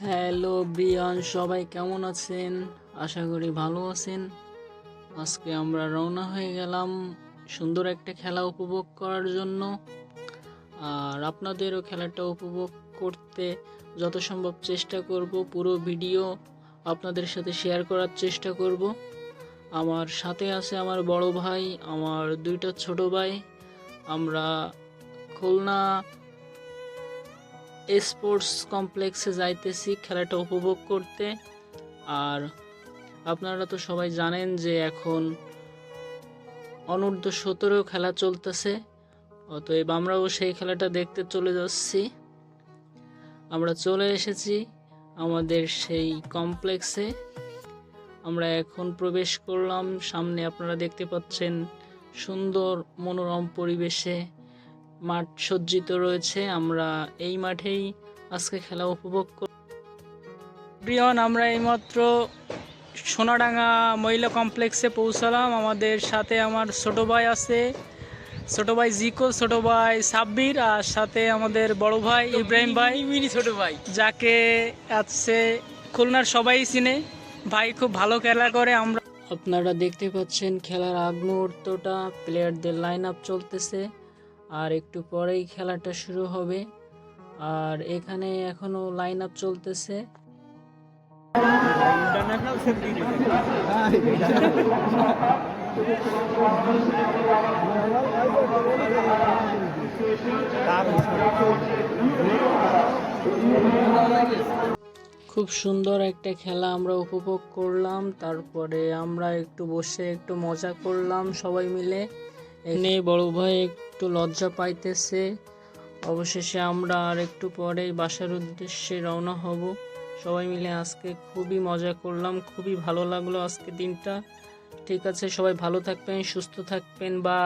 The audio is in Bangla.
হ্যালো ব্রিয়ান, সবাই কেমন আছেন? আশা করি ভালো আছেন। আজকে আমরা রওনা হয়ে গেলাম সুন্দর একটা খেলা উপভোগ করার জন্য। আর আপনাদেরও খেলাটা উপভোগ করতে যত সম্ভব চেষ্টা করব। পুরো ভিডিও আপনাদের সাথে শেয়ার করার চেষ্টা করব। আমার সাথে আছে আমার বড় ভাই, আমার দুইটা ছোট ভাই। আমরা খুলনা স্পোর্টস কমপ্লেক্সে যাইতেছি খেলাটা উপভোগ করতে। আর আপনারা তো সবাই জানেন যে এখন অনূর্ধ্ব 17 খেলা চলতেছে, অতএব আমরাও সেই খেলাটা দেখতে চলে যাচ্ছি। আমরা চলে এসেছি আমাদের সেই কমপ্লেক্সে। আমরা এখন প্রবেশ করলাম। সামনে আপনারা দেখতে পাচ্ছেন সুন্দর মনোরম পরিবেশে মাঠ সজ্জিত রয়েছে। আমরা এই মাঠেই আজকে খেলা উপভোগ করব। প্রিয়ন, আমরা এইমাত্র সোনাডাঙ্গা মহিলা কমপ্লেক্সে পৌঁছালাম। আমাদের সাথে আমার ছোট ভাই আছে, ছোট ভাই জিকো, ছোট ভাই সাব্বির, আর সাথে আমাদের বড় ভাই ইব্রাহিম ভাই, মিনি ছোট ভাই, যাকে আছে খুলনার সবাই চিনে। ভাই খুব ভালো খেলা করে। আপনারা দেখতে পাচ্ছেন খেলার আগ মুহূর্তটা, প্লেয়ারদের লাইন আপ চলতেছে, আর একটু পরেই খেলাটা শুরু হবে। আর এখানে এখনো লাইন আপ চলতেছে। খুব সুন্দর একটা খেলা আমরা উপভোগ করলাম। তারপরে আমরা একটু বসে একটু মজা করলাম সবাই মিলে। এনে বড় ভাই একটু লজ্জা পাইতেছে। অবশেষে আমরা আর একটু পরে বাসার উদ্দেশ্যে রওনা হব সবাই মিলে। আজকে খুবই মজা করলাম, খুবই ভালো লাগলো আজকে দিনটা। ঠিক আছে, সবাই ভালো থাকবেন, সুস্থ থাকবেন। বা